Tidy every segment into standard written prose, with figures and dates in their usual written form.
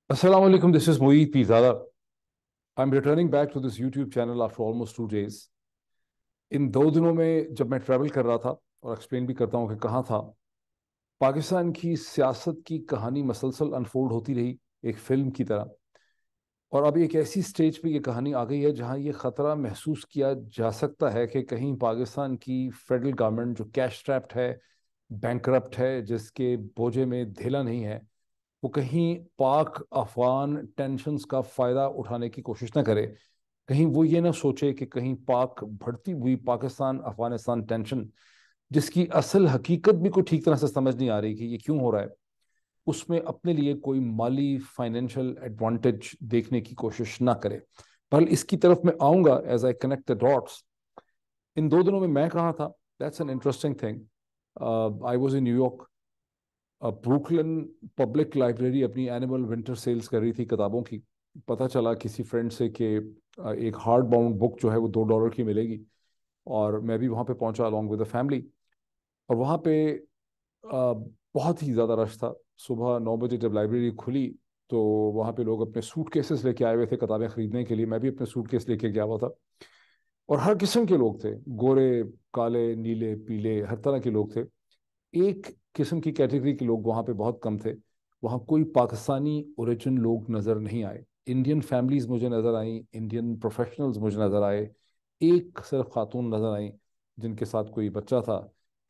Assalamu alaikum, this is Moeed Pizada. I'm returning back to this YouTube channel after almost 2 days. इन 2 दिनों में जब मैं travel कर रहा था और एक्सप्लेन भी करता हूँ कि कहाँ था, पाकिस्तान की सियासत की कहानी मसलसल अनफोल्ड होती रही एक फिल्म की तरह। और अब एक ऐसी स्टेज पे ये कहानी आ गई है जहाँ ये ख़तरा महसूस किया जा सकता है कि कहीं पाकिस्तान की फेडरल गवर्नमेंट जो कैश स्ट्रैप्ड है, बैंकरप्ट है, जिसके बोझे में धेला नहीं है, वो कहीं पाक अफगान टेंशन्स का फ़ायदा उठाने की कोशिश ना करे। कहीं वो ये ना सोचे कि कहीं पाक बढ़ती हुई पाकिस्तान अफगानिस्तान टेंशन, जिसकी असल हकीकत भी कोई ठीक तरह से समझ नहीं आ रही कि ये क्यों हो रहा है, उसमें अपने लिए कोई माली फाइनेंशियल एडवांटेज देखने की कोशिश ना करे। पर इसकी तरफ मैं आऊँगा as I connect the dots. इन 2 दिनों में मैं कहाँ था, that's an interesting thing. I was in New York. Brooklyn public library अपनी एनुअल विंटर सेल्स कर रही थी किताबों की। पता चला किसी फ्रेंड से कि एक हार्ड बाउंड बुक जो है वो $2 की मिलेगी, और मैं भी वहाँ पे पहुँचा अलॉन्ग विद द फैमिली। और वहाँ पे बहुत ही ज़्यादा रश था। सुबह 9 बजे जब लाइब्रेरी खुली तो वहाँ पे लोग अपने सूट केसेस लेके आए हुए थे किताबें खरीदने के लिए। मैं भी अपने सूट केस लेके गया हुआ था, और हर किस्म के लोग थे, गोरे, काले, नीले, पीले, हर तरह के लोग थे। एक किस्म की कैटेगरी के लोग वहाँ पे बहुत कम थे। वहाँ कोई पाकिस्तानी ओरिजिन लोग नज़र नहीं आए। इंडियन फैमिलीज मुझे नज़र आई, इंडियन प्रोफेशनल्स मुझे नज़र आए। एक सिर्फ खातून नज़र आई जिनके साथ कोई बच्चा था,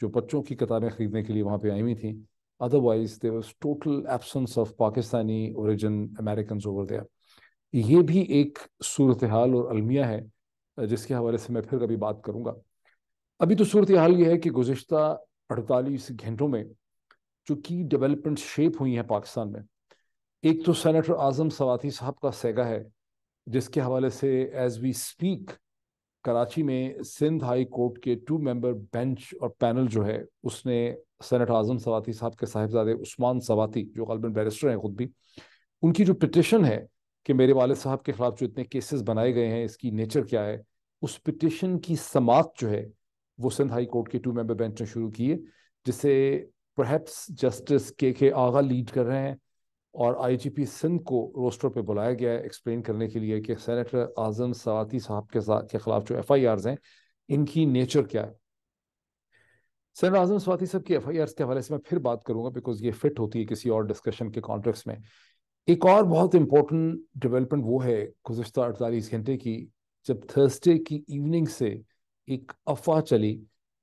जो बच्चों की किताबें खरीदने के लिए वहाँ पे आई हुई थी। Otherwise there was total absence of Pakistani origin American over there. ये भी एक सूरत हाल और अलमिया है जिसके हवाले से मैं फिर कभी बात करूँगा। अभी तो सूरत हाल ये है कि गुज़िश्ता 48 घंटों में जो की डेवलपमेंट शेप हुई हैं पाकिस्तान में, एक तो सेनेटर आजम सवाती साहब का सेगा है, जिसके हवाले से एज वी स्पीक कराची में सिंध हाई कोर्ट के 2 मेंबर बेंच और पैनल जो है, उसने सेनेटर आजम सवाती साहब के साहिबजादे उस्मान सवाती, जो गलबन बैरिस्टर हैं खुद भी, उनकी जो पिटिशन है कि मेरे वालिद साहब के खिलाफ जो इतने केसेस बनाए गए हैं, इसकी नेचर क्या है, उस पिटिशन की समात जो है वो सिंध हाई कोर्ट के 2 मेंबर बेंच ने शुरू की है, जिसे परहैप्स जस्टिस के आगा लीड कर रहे हैं। और आईजीपी सिंध को रोस्टर पे बुलाया गया है एक्सप्लेन करने के लिए कि सेनेटर आजम सवाती साहब के खिलाफ जो एफआईआर्स हैं, इनकी नेचर क्या है। सेनेटर आजम सवाती साहब की एफआईआर्स के हवाले से मैं फिर बात करूंगा, बिकॉज ये फिट होती है किसी और डिस्कशन के कॉन्टेक्स्ट में। एक और बहुत इंपॉर्टेंट डेवलपमेंट वो है गुज़श्ता 48 घंटे की, जब थर्सडे की इवनिंग से एक अफवाह चली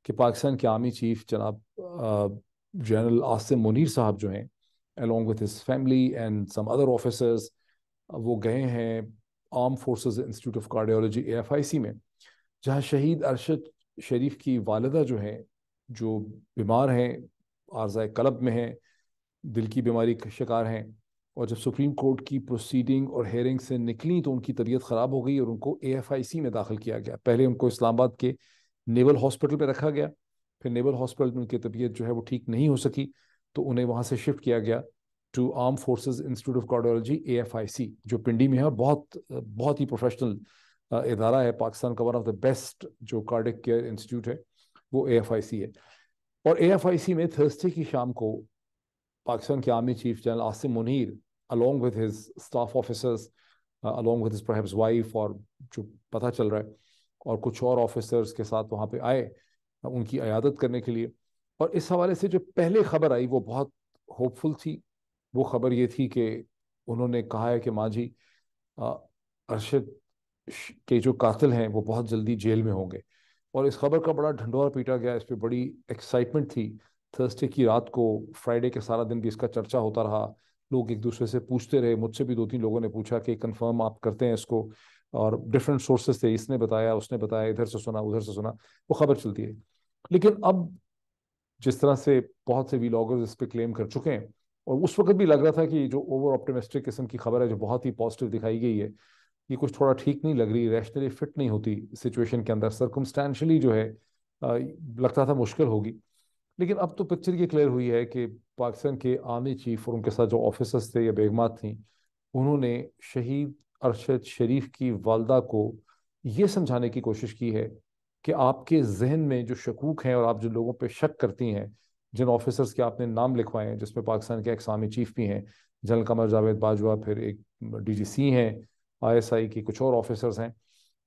कि पाकिस्तान के आर्मी चीफ जनाब जनरल आसिम मुनीर साहब जो हैं, along with his family and some other officers, वो गए हैं armed forces institute of cardiology AFIC में, जहाँ शहीद अरशद शरीफ की वालिदा जो हैं, जो बीमार हैं, आर्ज़ाए कलब में हैं, दिल की बीमारी का शिकार हैं। और जब सुप्रीम कोर्ट की प्रोसीडिंग और हेयरिंग से निकली तो उनकी तबीयत ख़राब हो गई और उनको एएफआईसी में दाखिल किया गया। पहले उनको इस्लामाबाद के नेवल हॉस्पिटल पे रखा गया, फिर नेवल हॉस्पिटल में उनकी तबीयत जो है वो ठीक नहीं हो सकी, तो उन्हें वहाँ से शिफ्ट किया गया to armed forces institute of cardiology AFIC, जो पिंडी में है, और बहुत बहुत ही प्रोफेशनल इदारा है। पाकिस्तान का वन ऑफ द बेस्ट जो कार्डिक केयर इंस्टीट्यूट है वो एएफआईसी है। और एएफआईसी में थर्सडे की शाम को पाकिस्तान के army chief general Asim Munir along with his staff officers, along with his perhaps wife, और जो पता चल रहा है, और कुछ और ऑफिसर्स के साथ वहाँ पे आए उनकी अयादत करने के लिए। और इस हवाले से जो पहले खबर आई वो बहुत होपफुल थी। वो खबर ये थी कि उन्होंने कहा है कि माँ जी, अरशद के जो कातिल हैं वो बहुत जल्दी जेल में होंगे। और इस खबर का बड़ा ढंढोरा पीटा गया, इस पर बड़ी एक्साइटमेंट थी। थर्सडे की रात को, फ्राइडे के सारा दिन भी इसका चर्चा होता रहा। लोग एक दूसरे से पूछते रहे, मुझसे भी 2-3 लोगों ने पूछा कि कंफर्म आप करते हैं इसको, और डिफरेंट सोर्सेस थे, इसने बताया, उसने बताया, इधर से सुना, उधर से सुना, वो खबर चलती है। लेकिन अब जिस तरह से बहुत से वीलॉगर्स इस पे क्लेम कर चुके हैं, और उस वक्त भी लग रहा था कि जो ओवर ऑप्टिमिस्टिक किस्म की खबर है, जो बहुत ही पॉजिटिव दिखाई गई है, ये कुछ थोड़ा ठीक नहीं लग रही, रैशनली फिट नहीं होती सिचुएशन के अंदर, सर्कमस्टेंशली जो है लगता था मुश्किल होगी। लेकिन अब तो पिक्चर ये क्लियर हुई है कि पाकिस्तान के आर्मी चीफ और उनके साथ जो ऑफिसर्स थे या बेगमात थी, उन्होंने शहीद अरशद शरीफ की वालदा को ये समझाने की कोशिश की है कि आपके जहन में जो शकूक हैं और आप जिन लोगों पे शक करती हैं, जिन ऑफिसर्स के आपने नाम लिखवाए हैं, जिसमें पाकिस्तान के एक्स आर्मी चीफ भी हैं, जनरल कमर जावेद बाजवा, फिर एक DGC हैं, ISI के कुछ और ऑफिसर्स हैं।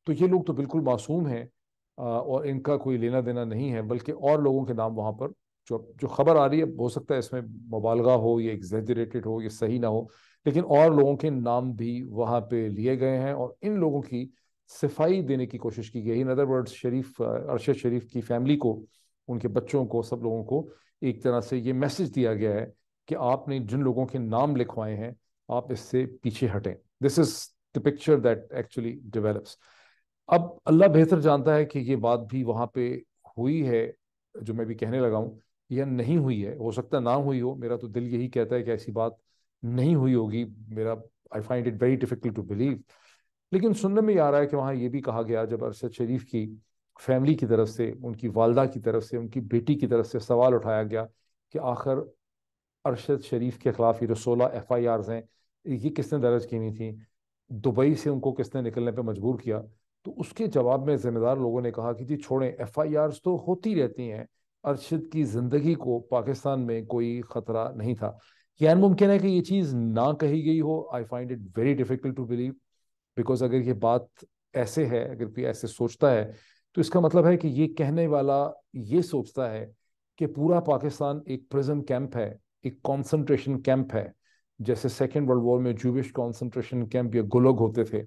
तो ये लोग तो बिल्कुल मासूम हैं और इनका कोई लेना देना नहीं है, बल्कि और लोगों के नाम वहाँ पर जो जो खबर आ रही है, हो सकता है इसमें मुबालगा हो, ये एग्जेजरेटेड हो, ये सही ना हो, लेकिन और लोगों के नाम भी वहाँ पे लिए गए हैं और इन लोगों की सफाई देने की कोशिश की गई। इन अदर वर्ड्स, अरशद शरीफ की फैमिली को, उनके बच्चों को, सब लोगों को एक तरह से ये मैसेज दिया गया है कि आपने जिन लोगों के नाम लिखवाए हैं, आप इससे पीछे हटें। This is the picture that actually develops. अब अल्लाह बेहतर जानता है कि ये बात भी वहाँ पे हुई है जो मैं भी कहने लगा हूँ, या नहीं हुई है। हो सकता है ना हुई हो, मेरा तो दिल यही कहता है कि ऐसी बात नहीं हुई होगी। मेरा I find it very difficult to believe. लेकिन सुनने में आ रहा है कि वहाँ ये भी कहा गया, जब अरशद शरीफ की फैमिली की तरफ से, उनकी वालदा की तरफ से, उनकी बेटी की तरफ से सवाल उठाया गया कि आखिर अरशद शरीफ के खिलाफ ये जो 16 FIRs हैं, ये किसने दर्ज की हुई थी, दुबई से उनको किसने निकलने पे मजबूर किया। तो उसके जवाब में जिम्मेदार लोगों ने कहा कि जी छोड़ें, FIRs तो होती रहती हैं, अरशद की जिंदगी को पाकिस्तान में कोई खतरा नहीं था। यानी मुमकिन है कि ये चीज़ ना कही गई हो। I find it very difficult to believe, because अगर ये बात ऐसे है, अगर कोई ऐसे सोचता है, तो इसका मतलब है कि ये कहने वाला ये सोचता है कि पूरा पाकिस्तान एक प्रिजन कैंप है, एक कॉन्सेंट्रेशन कैंप है। जैसे सेकेंड वर्ल्ड वॉर में जूविश कॉन्सेंट्रेशन कैंप या गुलग होते थे,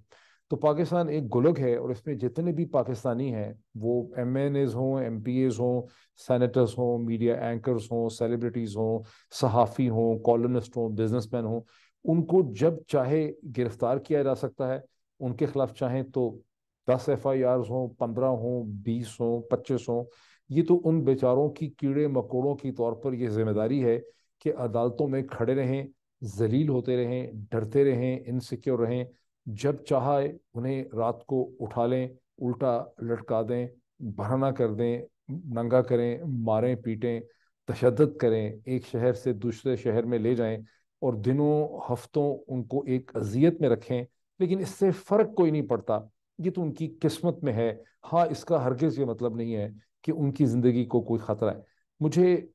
तो पाकिस्तान एक गुलग है और इसमें जितने भी पाकिस्तानी हैं, वो MNAs हों, MPAs हों, सेनेटर्स हों, मीडिया एंकर्स हों, सेलिब्रिटीज हों, सहाफ़ी हों, कॉलमिस्ट हों, बिजनेसमैन हों, उनको जब चाहे गिरफ्तार किया जा सकता है। उनके खिलाफ चाहे तो 10 FIRs हों, 15 हों, 20 हों, 25 हों। ये तो उन बेचारों की कीड़े मकोड़ों की तौर पर ये जिम्मेदारी है कि अदालतों में खड़े रहें, जलील होते रहें, डरते रहें, इनसिक्योर रहें। जब चाहे उन्हें रात को उठा लें, उल्टा लटका दें, बहाना कर दें, नंगा करें, मारें पीटें, तशद्दुद करें, एक शहर से दूसरे शहर में ले जाएं और दिनों हफ्तों उनको एक अजियत में रखें। लेकिन इससे फर्क कोई नहीं पड़ता, ये तो उनकी किस्मत में है। हाँ, इसका हरगिज ये मतलब नहीं है कि उनकी ज़िंदगी को कोई ख़तरा है। मुझे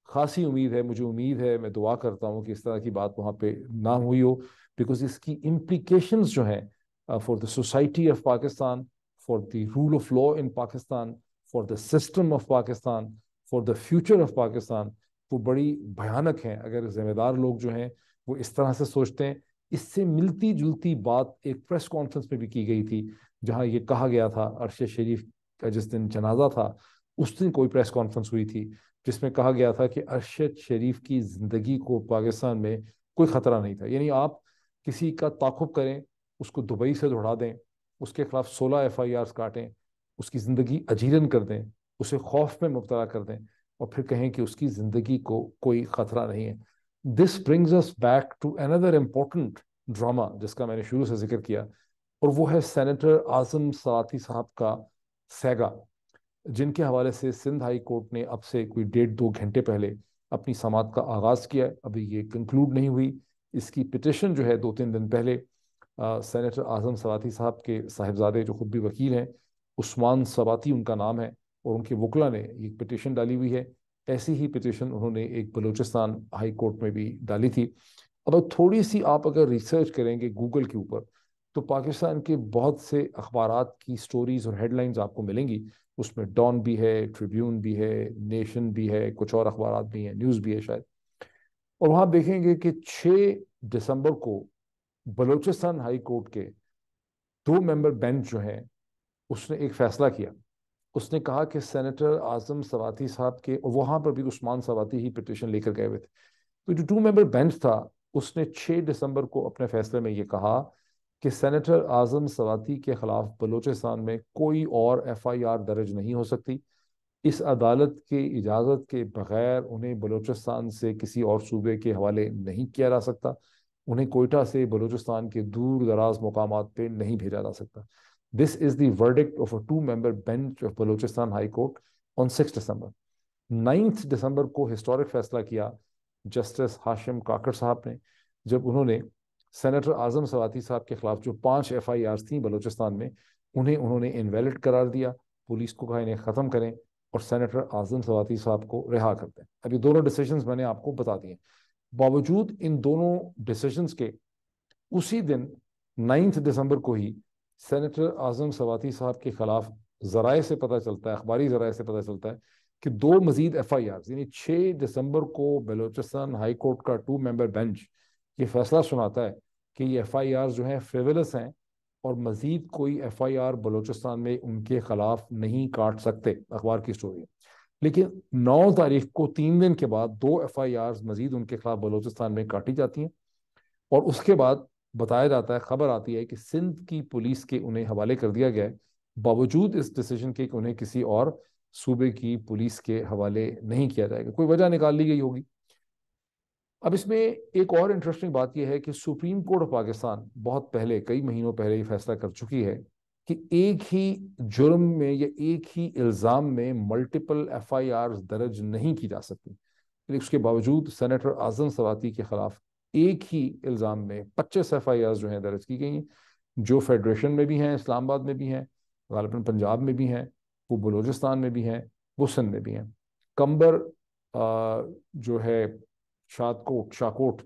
खासी उम्मीद है, मुझे उम्मीद है, मैं दुआ करता हूँ कि इस तरह की बात वहाँ पे ना हुई हो, बिकॉज इसकी इम्प्लीकेशंस जो हैं for the society of Pakistan, for the rule of law in Pakistan, for the system of Pakistan, for the future of Pakistan, वो बड़ी भयानक हैं। अगर जिम्मेदार लोग जो हैं वो इस तरह से सोचते हैं। इससे मिलती जुलती बात एक प्रेस कॉन्फ्रेंस में भी की गई थी, जहां ये कहा गया था, अरशद शरीफ का जिस दिन जनाजा था उस दिन कोई प्रेस कॉन्फ्रेंस हुई थी, जिसमें कहा गया था कि अरशद शरीफ की जिंदगी को पाकिस्तान में कोई खतरा नहीं था। यानी आप किसी का ताकुब करें, उसको दुबई से दौड़ा दें, उसके खिलाफ 16 FIRs काटें, उसकी जिंदगी अजीरन कर दें, उसे खौफ में मुब्तला कर दें और फिर कहें कि उसकी जिंदगी को कोई खतरा नहीं है। This brings us back to another important drama जिसका मैंने शुरू से जिक्र किया, और वो है सेनेटर आजम सलाती साहब का सैगा, जिनके हवाले से सिंध हाई कोर्ट ने अब से कोई 1.5-2 घंटे पहले अपनी समाअत का आगाज़ किया है। अभी ये कंक्लूड नहीं हुई। इसकी पिटिशन जो है 2-3 दिन पहले सेनेटर आजम सवाती साहब के साहिबजादे, जो खुद भी वकील हैं, उस्मान सवाती उनका नाम है, और उनके वकला ने एक पिटिशन डाली हुई है। ऐसी ही पिटिशन उन्होंने एक बलूचिस्तान हाई कोर्ट में भी डाली थी। अब थोड़ी सी आप अगर रिसर्च करेंगे गूगल के ऊपर, तो पाकिस्तान के बहुत से अखबारात की स्टोरीज और हेडलाइंस आपको मिलेंगी। उसमें डॉन भी है, ट्रिब्यून भी है, नेशन भी है, कुछ और अखबारात भी हैं, न्यूज़ भी है शायद। और वहां देखेंगे कि 6 दिसंबर को बलूचिस्तान हाई कोर्ट के 2 मेंबर बेंच जो है, उसने एक फैसला किया। उसने कहा कि सेनेटर आजम सवाती साहब के, और वहां पर भी उस्मान सवाती ही पिटिशन लेकर गए हुए थे, तो जो 2 मेंबर बेंच था उसने 6 दिसंबर को अपने फैसले में ये कहा कि सेनेटर आजम सवाती के खिलाफ बलूचिस्तान में कोई और FIR दर्ज नहीं हो सकती। इस अदालत के इजाज़त के बगैर उन्हें बलूचिस्तान से किसी और सूबे के हवाले नहीं किया जा सकता। उन्हें कोयटा से बलूचिस्तान के दूर दराज मकामात पे नहीं भेजा जा सकता। This is the verdict of a 2 member bench of Balochistan high court on 6 दिसंबर। 9 दिसंबर को हिस्टोरिक फैसला किया जस्टिस हाशिम काकड़ साहब ने, जब उन्होंने सेनेटर आजम सवाती साहब के खिलाफ जो 5 FIRs थी बलूचिस्तान में, उन्हें उन्होंने इनवैलिड करार दिया। पुलिस को कहा इन्हें ख़त्म करें और सेनेटर आजम सवाती साहब को रिहा कर दें। अब ये दोनों डिसीजंस मैंने आपको बता दिए। बावजूद इन दोनों डिसीजंस के उसी दिन 9 दिसंबर को ही सेनेटर आजम सवाती साहब के खिलाफ जराए से पता चलता है, अखबारी जराए से पता चलता है कि 2 मजीद FIR, यानी 6 दिसंबर को बलूचिस्तान हाई कोर्ट का 2 मेंबर बेंच ये फैसला सुनाता है कि ये FIR जो हैं फ्रिवलस हैं और मजीद कोई FIR बलूचिस्तान में उनके खिलाफ नहीं काट सकते। अखबार की स्टोरी है। लेकिन 9 तारीख को 3 दिन के बाद 2 FIR मजीद उनके खिलाफ बलूचिस्तान में काटी जाती हैं और उसके बाद बताया जाता है, खबर आती है कि सिंध की पुलिस के उन्हें हवाले कर दिया गया है, बावजूद इस डिसीजन के कि उन्हें किसी और सूबे की पुलिस के हवाले नहीं किया जाएगा। कोई वजह निकाल ली गई होगी। अब इसमें एक और इंटरेस्टिंग बात यह है कि सुप्रीम कोर्ट ऑफ पाकिस्तान बहुत पहले, कई महीनों पहले ये फैसला कर चुकी है कि एक ही जुर्म में या एक ही इल्ज़ाम में मल्टीपल FIR दर्ज नहीं की जा सकती। लेकिन उसके बावजूद सेनेटर आजम सवाती के खिलाफ एक ही इल्ज़ाम में 25 FIR जो हैं दर्ज की गई हैं, जो फेडरेशन में भी हैं, इस्लामाबाद में भी हैं, गालिबन पंजाब में भी हैं, वो बलूचिस्तान में भी हैं, वो सिंध में भी हैं। कंबर जो है शाकोट,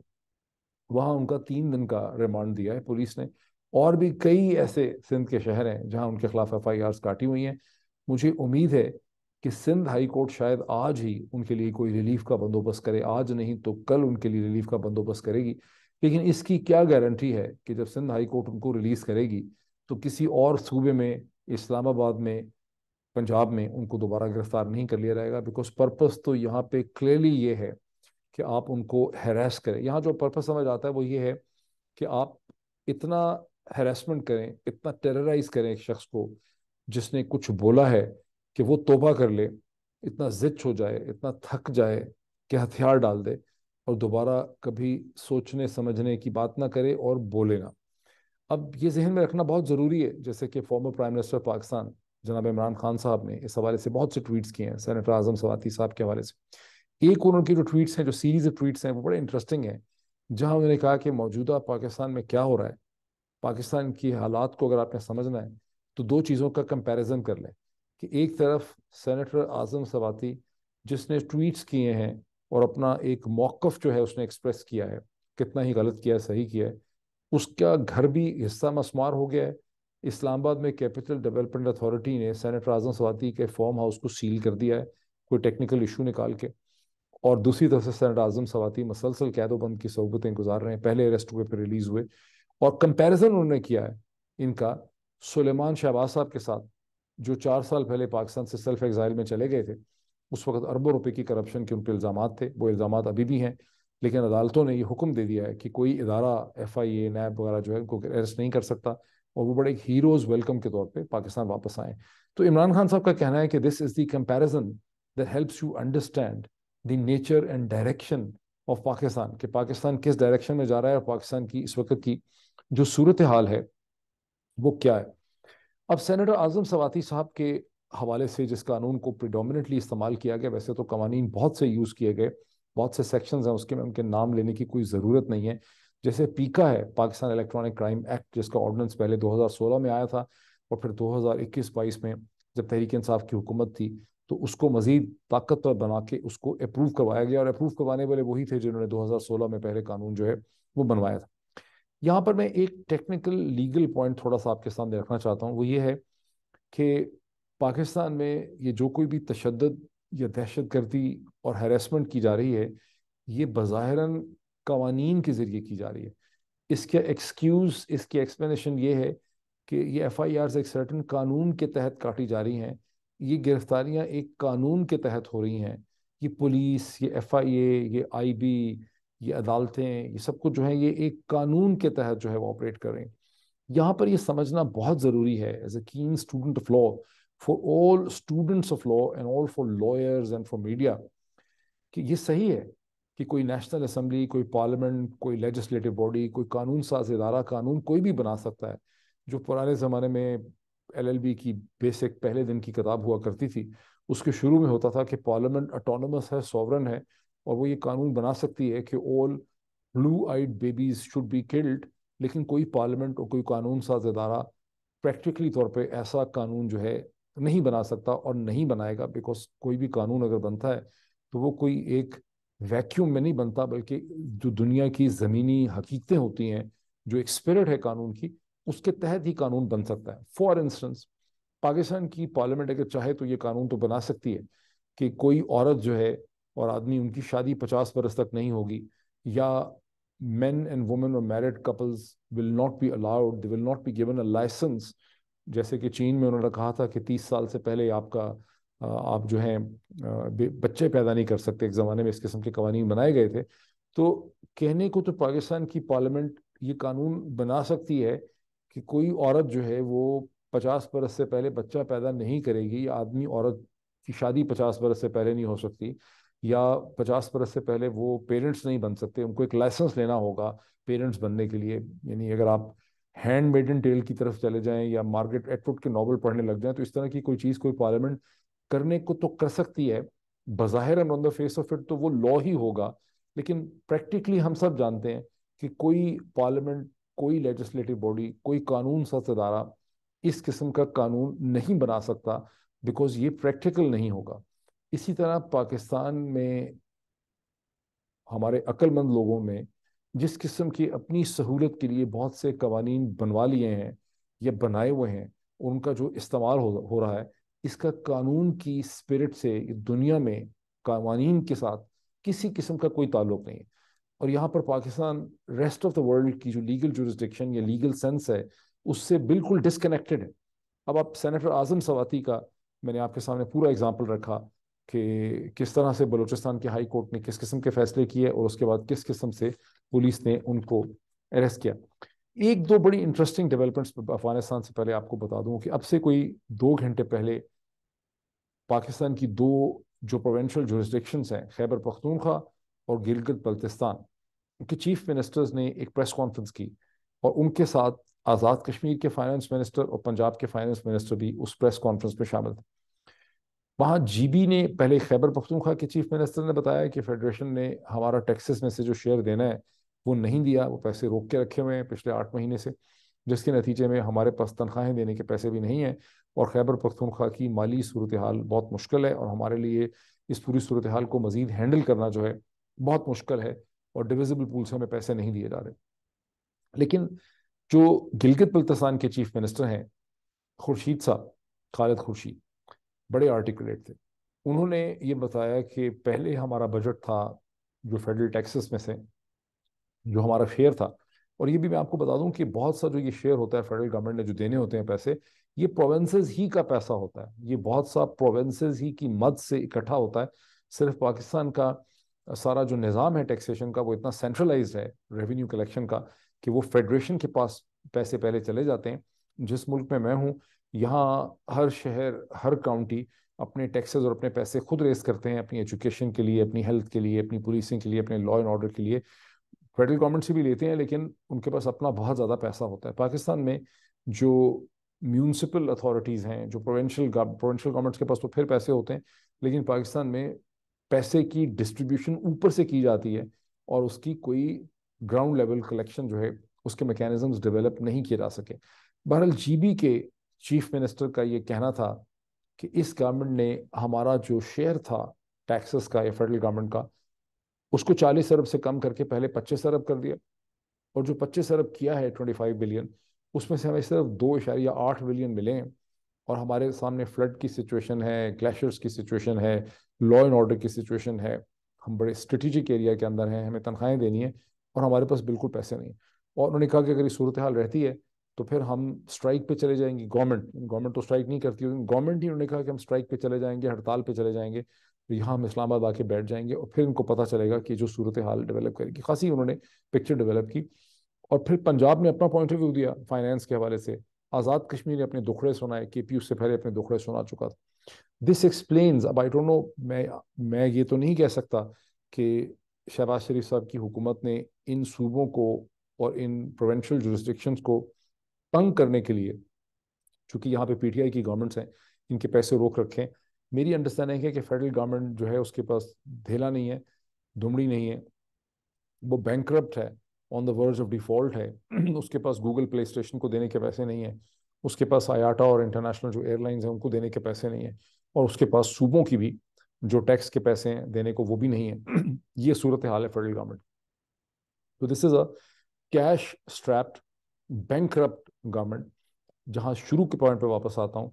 वहाँ उनका 3 दिन का रिमांड दिया है पुलिस ने। और भी कई ऐसे सिंध के शहर हैं जहाँ उनके खिलाफ FIR काटी हुई हैं। मुझे उम्मीद है कि सिंध हाई कोर्ट शायद आज ही उनके लिए कोई रिलीफ का बंदोबस्त करे, आज नहीं तो कल उनके लिए रिलीफ का बंदोबस्त करेगी। लेकिन इसकी क्या गारंटी है कि जब सिंध हाई कोर्ट उनको रिलीज करेगी तो किसी और सूबे में, इस्लामाबाद में, पंजाब में उनको दोबारा गिरफ्तार नहीं कर लिया जाएगा। बिकॉज पर्पस तो यहाँ पे क्लियरली ये है कि आप उनको हैरेस करें। यहाँ जो पर्पस समझ आता है वो ये है कि आप इतना हैरेसमेंट करें, इतना टेरराइज करें एक शख्स को जिसने कुछ बोला है कि वो तौबा कर ले, इतना जिच हो जाए, इतना थक जाए कि हथियार डाल दे और दोबारा कभी सोचने समझने की बात ना करे और बोले ना। अब ये जहन में रखना बहुत ज़रूरी है, जैसे कि फॉर्मर प्राइम मिनिस्टर पाकिस्तान जनाब इमरान खान साहब ने इस हवाले से बहुत से ट्वीट्स किए हैं सेनेटर आजम सवाती साहब के हवाले से। एक उनकी जो ट्वीट्स हैं, जो सीरीज ऑफ ट्वीट्स हैं, वो बड़े इंटरेस्टिंग हैं, जहां उन्होंने कहा कि मौजूदा पाकिस्तान में क्या हो रहा है, पाकिस्तान की हालात को अगर आपने समझना है तो दो चीज़ों का कंपैरिजन कर लें कि एक तरफ सेनेटर आजम सवाती जिसने ट्वीट्स किए हैं और अपना एक मौक़िफ़ जो है उसने एक्सप्रेस किया है, कितना ही गलत किया है सही किया है, उसका घर भी हिस्सा मस्मार हो गया है। इस्लामाबाद में कैपिटल डेवलपमेंट अथॉरिटी ने सेनेटर आजम सवाती के फार्म हाउस को सील कर दिया है, कोई टेक्निकल इशू निकाल के। और दूसरी तरफ से सेनेटर आजम सवाती मसलसल कैदोबंद की सोबतें गुजार रहे हैं, पहले अरेस्ट हुए फिर रिलीज हुए। और कंपैरिजन उन्होंने किया है इनका सुलेमान शहबाज साहब के साथ, जो 4 साल पहले पाकिस्तान से सेल्फ एग्जाइल में चले गए थे। उस वक्त अरबों रुपए की करप्शन के उन पर इल्ज़ाम थे, वो इल्ज़ाम अभी भी हैं, लेकिन अदालतों ने ये हुक्म दे दिया है कि कोई इदारा FIA नैब वगैरह जो है उनको अरेस्ट नहीं कर सकता, और वो बड़े एक हीरोज वेलकम के तौर पे पाकिस्तान वापस आए। तो इमरान खान साहब का कहना है कि this is the comparison that helps you understand the nature and direction of Pakistan, कि पाकिस्तान किस डायरेक्शन में जा रहा है और पाकिस्तान की इस वक्त की जो सूरत हाल है वो क्या है। अब सेनेटर आजम सवाती साहब के हवाले से जिस कानून को प्रिडोमिनेटली इस्तेमाल किया गया, वैसे तो कवानीन बहुत से यूज़ किए गए, बहुत से सेक्शंस हैं उसके में, उनके नाम लेने की कोई ज़रूरत नहीं है। जैसे पीका है, पाकिस्तान इलेक्ट्रॉनिक क्राइम एक्ट, जिसका ऑर्डिनेंस पहले 2016 में आया था और फिर 2021-22 में जब तहरीक इंसाफ की हुकूमत थी तो उसको मजीद ताकतवर बना के उसको अप्रूव करवाया गया। और अप्रूव करवाने वाले वही थे जिन्होंने 2016 में पहले कानून जो है वो बनवाया था। यहाँ पर मैं एक टेक्निकल लीगल पॉइंट थोड़ा सा आपके सामने रखना चाहता हूँ, वो ये है कि पाकिस्तान में ये जो कोई भी तशद्दुद या दहशत गर्दी और हैरेसमेंट की जा रही है, ये बज़ाहिरन कवानीन के ज़रिए की जा रही है। इसके एक्सक्यूज़, इसकी एक्सप्लेनेशन ये है कि ये FIRs एक सर्टन कानून के तहत काटी जा रही हैं, ये गिरफ्तारियां एक कानून के तहत हो रही हैं। ये पुलिस, ये FIA, ये IB, ये अदालतें, ये सब कुछ जो है ये एक कानून के तहत जो है वो ऑपरेट कर रही हैं। यहाँ पर ये समझना बहुत ज़रूरी है एज ए कीन student of law, for all students of law and all for lawyers and for media, कि ये सही है कि कोई नेशनल असेंबली, कोई पार्लियामेंट, कोई लेजिस्लेटिव बॉडी, कोई कानून साज इदारा कानून कोई भी बना सकता है। जो पुराने ज़माने में LLB की बेसिक पहले दिन की किताब हुआ करती थी, उसके शुरू में होता था कि पार्लियामेंट ऑटोनमस है, सॉवरन है, और वो ये कानून बना सकती है कि all blue eyed babies should be killed. लेकिन कोई पार्लियामेंट और कोई कानून साज इदारा प्रैक्टिकली तौर पे ऐसा कानून जो है नहीं बना सकता और नहीं बनाएगा, बिकॉज कोई भी कानून अगर बनता है तो वो कोई एक ویکیوم میں نہیں بنتا، بلکہ جو دنیا کی زمینی حقیقتیں ہوتی ہیں، جو ایک اسپرٹ ہے قانون کی، اس کے تحت ہی قانون بن سکتا ہے. فار انسٹنس پاکستان کی پارلیمنٹ اگر چاہے تو یہ قانون تو بنا سکتی ہے کہ کوئی عورت جو ہے اور آدمی، ان کی شادی 50 برس تک نہیں ہوگی، یا مین اینڈ وومن اور married couples will not be allowed, they will not be given a licence. جیسے کہ چین میں انہوں نے کہا تھا کہ 30 سال سے پہلے آپ جو ہیں بچے پیدا نہیں کر سکتے. ایک زمانے میں اس قسم کے قوانین بنائے گئے تھے. تو کہنے کو تو پاکستان کی پارلیمنٹ یہ قانون بنا سکتی ہے کہ کوئی عورت جو ہے وہ 50 برس سے پہلے بچہ پیدا نہیں کرے گی، یا آدمی عورت کی شادی 50 برس سے پہلے نہیں ہو سکتی، یا 50 برس سے پہلے وہ پیرنٹس نہیں بن سکتے. ان کو ایک لائسنس لینا ہوگا پیرنٹس بننے کے لیے. یعنی اگر آپ ہینڈ میڈن ٹیل کی طرف چلے جائیں یا مارگریٹ ایٹوڈ کے ناول پڑھنے لگ جائیں، تو اس طرح کی کوئی چیز کوئی پارلیمنٹ کرنے کو تو کر سکتی ہے بظاہر، آن دا فیس آف اٹ تو وہ لا ہی ہوگا. لیکن پریکٹیکلی ہم سب جانتے ہیں کہ کوئی پارلیمنٹ، کوئی لیجسلیٹو باڈی، کوئی قانون ساز ادارہ اس قسم کا قانون نہیں بنا سکتا، بیکاز یہ پریکٹیکل نہیں ہوگا. اسی طرح پاکستان میں ہمارے عقل مند لوگوں میں جس قسم کی اپنی سہولت کے لیے بہت سے قوانین بنوا لیے ہیں یا بنائے ہوئے ہیں، ان کا جو استعمال ہو رہا ہے، اس کا قانون کی اسپرٹ سے دنیا میں قوانین کے ساتھ کسی قسم کا کوئی تعلق نہیں ہے. اور یہاں پر Pakistan rest of the world کی جو لیگل جورسڈکشن یا لیگل سینس ہے، اس سے بالکل ڈسکنیکٹڈ ہے. اب آپ سینیٹر اعظم سواتی کا میں نے آپ کے سامنے پورا اگزامپل رکھا کہ کس طرح سے بلوچستان کے ہائی کورٹ نے کس قسم کے فیصلے کیے، اور اس کے بعد کس قسم سے پولیس نے ان کو اریسٹ کیا. ایک دو بڑی انٹرسٹنگ ڈیولپمنٹس افغانستان سے پہلے آپ کو بتا دوں کہ اب سے کوئی 2 گھنٹے پہلے پاکستان کی دو جو پروونشل جورسڈکشنز ہیں، خیبر پختونخوا اور گلگت بلتستان، ان کے چیف منسٹرز نے ایک پریس کانفرنس کی، اور ان کے ساتھ آزاد کشمیر کے فائنانس منسٹر اور پنجاب کے فائنانس منسٹر بھی اس پریس کانفرنس میں شامل تھے. وہاں جی بی نے پہلے خیبر پختونخوا کے چیف منسٹر نے بتایا کہ فیڈریشن نے ہمارا ٹیکسز میں سے جو شیئر دینا ہے وہ نہیں دیا، وہ پیسے روک کے رکھے ہوئے ہیں پچھلے 8 مہینے سے، جس کے نتیجے میں ہمارے پاس تنخواہیں دینے کے پیسے بھی نہیں ہیں، اور خیبر پختونخوا کی مالی صورتحال بہت مشکل ہے، اور ہمارے لیے اس پوری صورتحال کو مزید ہینڈل کرنا جو ہے بہت مشکل ہے، اور ڈویزبل پول سے ہمیں پیسے نہیں دیے جا رہے. لیکن جو گلگت بلتستان کے چیف منسٹر ہیں خورشید صاحب، خالد خورشید، بڑے آرٹیکولیٹ تھے. انہوں نے یہ بتایا کہ پہلے ہمارا بجٹ تھا جو فیڈرل ٹیکسز میں سے جو ہمارا شیئر تھا، اور یہ بھی میں آپ کو بتا دوں کہ بہت سا جو یہ شیئر ہوتا ہے فیڈرل گورنمنٹ نے جو دینے ہوتے ہیں پیسے، یہ پروونسز ہی کا پیسہ ہوتا ہے، یہ بہت سا پروونسز ہی کی مد سے اکٹھا ہوتا ہے. صرف پاکستان کا سارا جو نظام ہے ٹیکسیشن کا وہ اتنا سینٹرلائزڈ ہے ریونیو کلیکشن کا کہ وہ فیڈریشن کے پاس پیسے پہلے چلے جاتے ہیں. جس ملک میں میں ہوں، یہاں ہر شہر، ہر کاؤنٹی اپنے ٹیکسز اور اپنے پیسے خود ریز کرتے ہیں، اپنی ایجوکیشن کے لیے، اپنی ہیلتھ کے لیے، اپنی پولیسنگ کے لیے، اپنے لا اینڈ آرڈر کے لیے. فیڈرل گورنمنٹ سے بھی لیتے ہیں، لیکن ان کے پاس اپنا بہت زیادہ پیسہ ہوتا ہے. پاکستان میں جو میونسپل اتھارٹیز ہیں، جو پروونشل گورنمنٹس کے پاس تو پھر پیسے ہوتے ہیں، لیکن پاکستان میں پیسے کی ڈسٹریبیوشن اوپر سے کی جاتی ہے، اور اس کی کوئی گراؤنڈ لیول کلیکشن جو ہے اس کے میکینزمز ڈیولپ نہیں کیے جا سکے. بہرحال جی بی کے چیف منسٹر کا یہ کہنا تھا کہ اس گورنمنٹ نے ہمارا جو شیئر تھا ٹیکسز کا یا فیڈرل گورنمنٹ کا، اس کو 40 ارب سے کم کر کے پہلے 25 ارب کر دیا، اور جو 25 ارب کیا ہے 25 بلین، اس میں سے ہمیں صرف 2.8 بلین ملے ہیں. اور ہمارے سامنے فلڈ کی سچویشن ہے، گلیشیئرس کی سچویشن ہے، لا اینڈ آرڈر کی سچویشن ہے، ہم بڑے اسٹریٹجک ایریا کے اندر ہیں، ہمیں تنخواہیں دینی ہیں، اور ہمارے پاس بالکل پیسے نہیں. اور انہوں نے کہا کہ اگر یہ صورتحال رہتی ہے تو پھر ہم اسٹرائک پہ چلے جائیں گے. گورنمنٹ تو اسٹرائک نہیں کرتی، گورنمنٹ ہی انہوں نے کہا کہ ہم اسٹرائک پہ چلے جائیں گے، ہڑتال پہ چلے جائیں گے، یہاں ہم اسلام آباد آ کے بیٹھ جائیں گے، اور پھر ان کو پتہ چلے گا کہ جو صورتحال ڈیولپ کرے گی. خاصی انہوں نے پکچر ڈیولپ کی. اور پھر پنجاب نے اپنا پوائنٹ آف ویو دیا فائنینس کے حوالے سے، آزاد کشمیر نے اپنے دکھڑے سنائے، کے پی اس سے پہلے اپنے دکھڑے سنا چکا تھا. دس ایکسپلینز، اب آئی ڈونٹ نو، میں یہ تو نہیں کہہ سکتا کہ شہباز شریف صاحب کی حکومت نے ان صوبوں کو اور ان پروونشل جورسڈکشنز کو تنگ کرنے کے لیے، چونکہ یہاں پہ پی ٹی آئی کی گورنمنٹس ہیں، ان کے پیسے روک رکھیں. میری انڈرسٹینڈنگ ہے کہ فیڈرل گورنمنٹ جو ہے اس کے پاس دھیلا نہیں ہے، دمڑی نہیں ہے، وہ بینکرپٹ ہے، آن دا ورج آف ڈیفالٹ ہے. اس کے پاس گوگل پلے اسٹیشن کو دینے کے پیسے نہیں ہیں، اس کے پاس آیاٹا اور انٹرنیشنل جو ایئر لائنز ہیں ان کو دینے کے پیسے نہیں ہیں، اور اس کے پاس صوبوں کی بھی جو ٹیکس کے پیسے ہیں دینے کو وہ بھی نہیں ہے. یہ صورت حال ہے فیڈرل گورنمنٹ. تو دس از اے کیش اسٹریپڈ بینکرپٹ گورنمنٹ, جہاں شروع کے پوائنٹ پہ واپس آتا ہوں,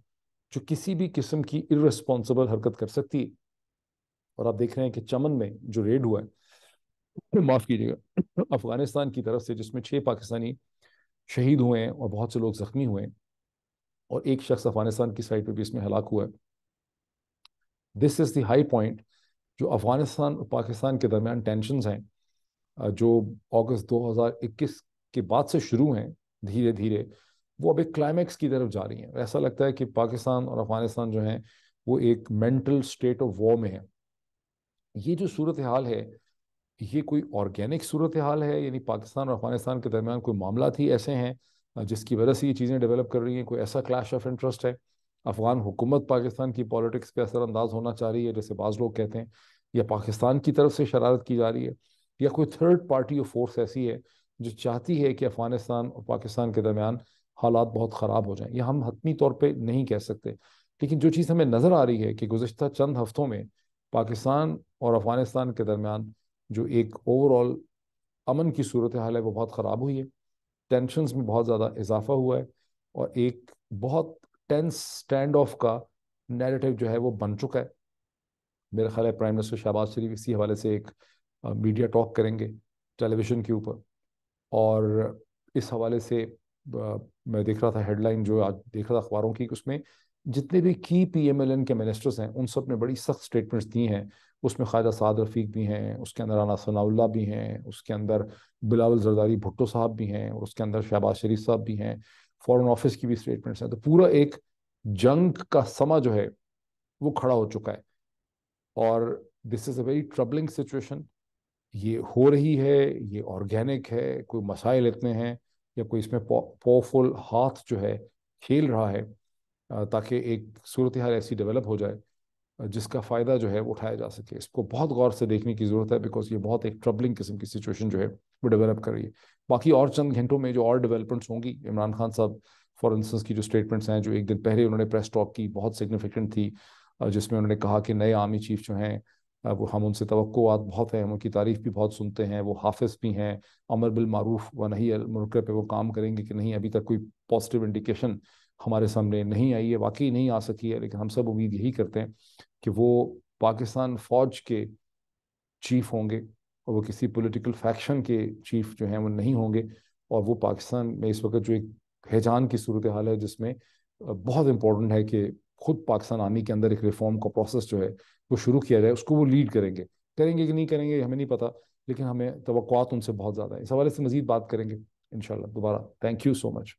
جو کسی بھی قسم کی ارریسپانسبل حرکت کر سکتی ہے. اور آپ دیکھ رہے ہیں کہ چمن میں جو ریڈ ہوا ہے, معاف کیجیے گا, افغانستان کی طرف سے, جس میں 6 پاکستانی شہید ہوئے ہیں اور بہت سے لوگ زخمی ہوئے ہیں, اور ایک شخص افغانستان کی سائڈ پہ بھی اس میں ہلاک ہوا ہے. دس از دی ہائی پوائنٹ جو افغانستان اور پاکستان کے درمیان ٹینشنز ہیں, جو اگست 2021 کے بعد سے شروع ہیں دھیرے دھیرے, وہ اب ایک کلائمیکس کی طرف جا رہی ہیں. ایسا لگتا ہے کہ پاکستان اور افغانستان جو ہیں وہ ایک مینٹل اسٹیٹ آف وار میں ہے. یہ جو صورتحال ہے, یہ کوئی آرگینک صورتحال ہے, یعنی پاکستان اور افغانستان کے درمیان کوئی معاملات ہی ایسے ہیں جس کی وجہ سے یہ چیزیں ڈیولپ کر رہی ہیں, کوئی ایسا کلیش آف انٹرسٹ ہے, افغان حکومت پاکستان کی پالیٹکس پہ اثر انداز ہونا چاہ رہی ہے جیسے بعض لوگ کہتے ہیں, یا پاکستان کی طرف سے شرارت کی جا رہی ہے, یا کوئی تھرڈ پارٹی اور فورس ایسی ہے جو چاہتی ہے کہ افغانستان اور پاکستان کے درمیان حالات بہت خراب ہو جائیں. یہ ہم حتمی طور پہ نہیں کہہ سکتے, لیکن جو چیز ہمیں نظر آ رہی ہے کہ گزشتہ چند ہفتوں میں پاکستان اور افغانستان کے درمیان جو ایک اوور آل امن کی صورتحال ہے وہ بہت خراب ہوئی ہے. ٹینشنز میں بہت زیادہ اضافہ ہوا ہے, اور ایک بہت ٹینس اسٹینڈ آف کا نیریٹو جو ہے وہ بن چکا ہے. میرا خیال ہے پرائم منسٹر شہباز شریف اسی حوالے سے ایک میڈیا ٹاک کریں گے ٹیلی ویژن کے اوپر, اور اس حوالے سے میں دیکھ رہا تھا ہیڈ لائن جو آج دیکھ رہا تھا اخباروں کی, اس میں جتنے بھی کی پی ایم ایل این کے منسٹرز ہیں ان سب نے بڑی سخت اسٹیٹمنٹس دی ہیں. اس میں خواجہ سعد رفیق بھی ہیں, اس کے اندر رانا ثناء اللہ بھی ہیں, اس کے اندر بلاول زرداری بھٹو صاحب بھی ہیں, اور اس کے اندر شہباز شریف صاحب بھی ہیں, فورن آفس کی بھی اسٹیٹمنٹس ہیں. تو پورا ایک جنگ کا سما جو ہے وہ کھڑا ہو چکا ہے, اور دس از اے ویری ٹربلنگ سچویشن. یہ ہو رہی ہے, یہ آرگینک ہے, کوئی مسائل اتنے ہیں, یا کوئی اس میں پاورفل ہاتھ جو ہے کھیل رہا ہے تاکہ ایک صورتحال ایسی ڈیولپ ہو جائے جس کا فائدہ جو ہے وہ اٹھایا جا سکے. اس کو بہت غور سے دیکھنے کی ضرورت ہے, بیکاز یہ بہت ایک ٹربلنگ قسم کی سچویشن جو ہے وہ ڈیولپ کر رہی ہے. باقی اور چند گھنٹوں میں جو اور ڈیولپمنٹس ہوں گی, عمران خان صاحب فار انسٹنس کی جو اسٹیٹمنٹس ہیں جو ایک دن پہلے انہوں نے پریس ٹاک کی, بہت سگنیفیکنٹ تھی, جس میں انہوں نے کہا کہ نئے آرمی چیف جو ہیں وہ ہم ان سے توقعات بہت ہیں, ہم ان کی تعریف بھی بہت سنتے ہیں, وہ حافظ بھی ہیں, امر بالمعروف و نہی عن المنکر پہ وہ کام کریں گے کہ نہیں, ابھی تک کوئی پازیٹیو انڈیکیشن ہمارے سامنے نہیں آئی ہے, واقعی نہیں آ سکی ہے, لیکن ہم سب امید یہی کرتے ہیں کہ وہ پاکستان فوج کے چیف ہوں گے, اور وہ کسی پولیٹیکل فیکشن کے چیف جو ہیں وہ نہیں ہوں گے. اور وہ پاکستان میں اس وقت جو ایک ہیجان کی صورتحال ہے جس میں بہت امپورٹنٹ ہے کہ خود پاکستان آرمی کے اندر ایک ریفارم کا پروسیس جو ہے وہ شروع کیا جائے, اس کو وہ لیڈ کریں گے کہ نہیں کریں گے ہمیں نہیں پتا, لیکن ہمیں توقعات ان سے بہت زیادہ ہے. اس حوالے سے مزید بات کریں گے انشاءاللہ دوبارہ. Thank you so much.